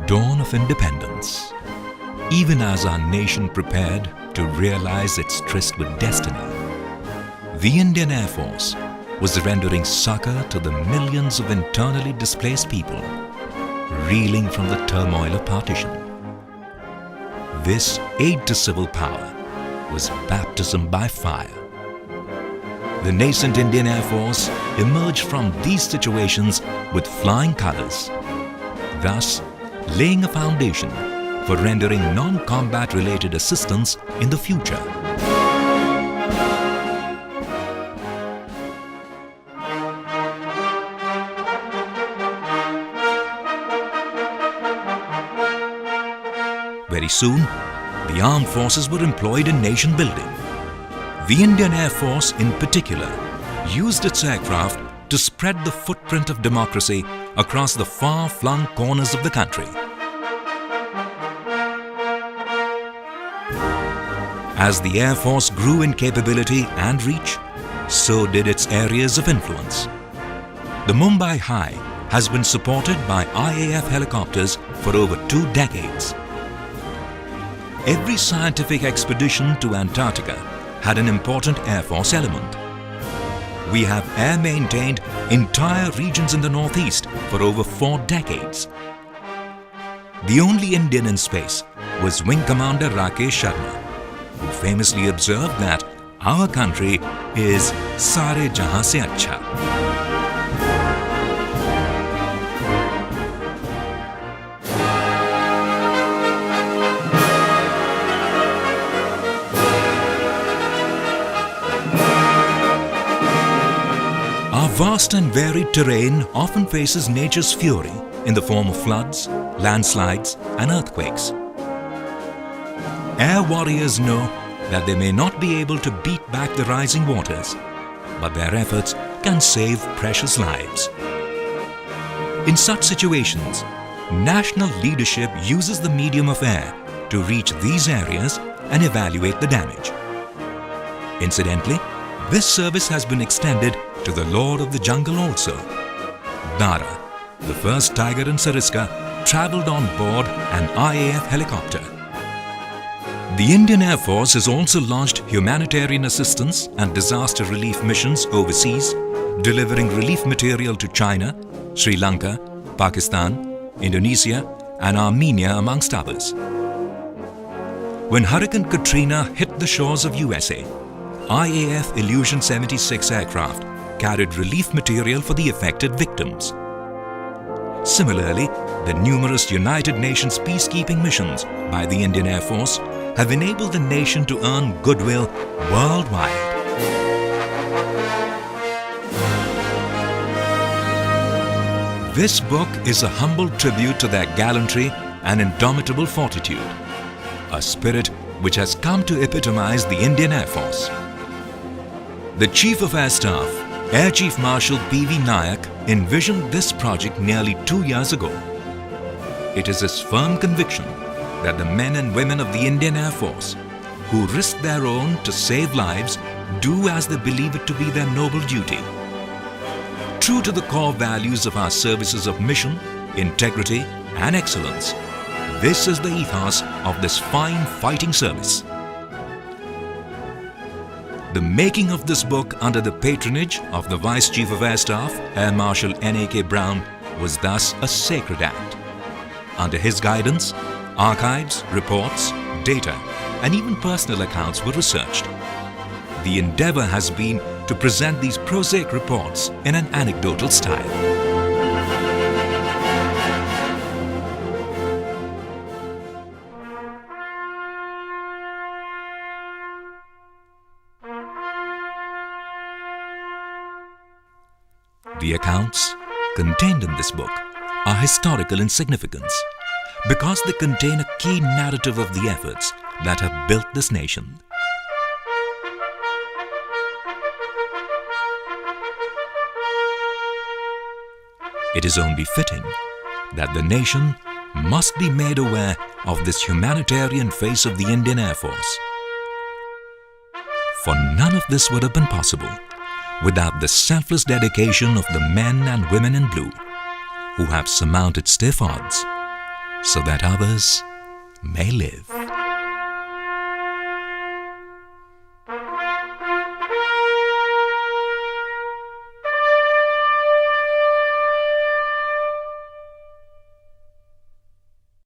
dawn of independence, even as our nation prepared to realize its tryst with destiny, the Indian Air Force was rendering succor to the millions of internally displaced people reeling from the turmoil of partition. This aid to civil power was baptism by fire. The nascent Indian Air Force emerged from these situations with flying colors, thus laying a foundation for rendering non-combat related assistance in the future. Very soon, the armed forces were employed in nation building. The Indian Air Force in particular used its aircraft to spread the footprint of democracy across the far-flung corners of the country. As the Air Force grew in capability and reach, so did its areas of influence. The Mumbai High has been supported by IAF helicopters for over 2 decades. Every scientific expedition to Antarctica had an important Air Force element. We have air-maintained entire regions in the Northeast for over 4 decades. The only Indian in space was Wing Commander Rakesh Sharma, who famously observed that our country is Sare Jahan se Acha. Our vast and varied terrain often faces nature's fury in the form of floods, landslides and earthquakes. Air warriors know that they may not be able to beat back the rising waters, but their efforts can save precious lives. In such situations, national leadership uses the medium of air to reach these areas and evaluate the damage. Incidentally, this service has been extended to the Lord of the Jungle also. Dara, the first tiger in Sariska, travelled on board an IAF helicopter. The Indian Air Force has also launched humanitarian assistance and disaster relief missions overseas, delivering relief material to China, Sri Lanka, Pakistan, Indonesia and Armenia amongst others. When Hurricane Katrina hit the shores of USA, IAF Illusion 76 aircraft carried relief material for the affected victims. Similarly, the numerous United Nations peacekeeping missions by the Indian Air Force have enabled the nation to earn goodwill worldwide. This book is a humble tribute to their gallantry and indomitable fortitude, a spirit which has come to epitomize the Indian Air Force. The Chief of Air Staff, Air Chief Marshal P.V. Naik, envisioned this project nearly 2 years ago. It is his firm conviction that the men and women of the Indian Air Force, who risk their own to save lives, do as they believe it to be their noble duty. True to the core values of our services of mission, integrity and excellence, this is the ethos of this fine fighting service. The making of this book under the patronage of the Vice Chief of Air Staff, Air Marshal N.A.K. Brown, was thus a sacred act. Under his guidance, archives, reports, data, and even personal accounts were researched. The endeavor has been to present these prosaic reports in an anecdotal style. The accounts contained in this book are historical in significance because they contain a key narrative of the efforts that have built this nation. It is only fitting that the nation must be made aware of this humanitarian face of the Indian Air Force. For none of this would have been possible without the selfless dedication of the men and women in blue who have surmounted stiff odds, so that others may live.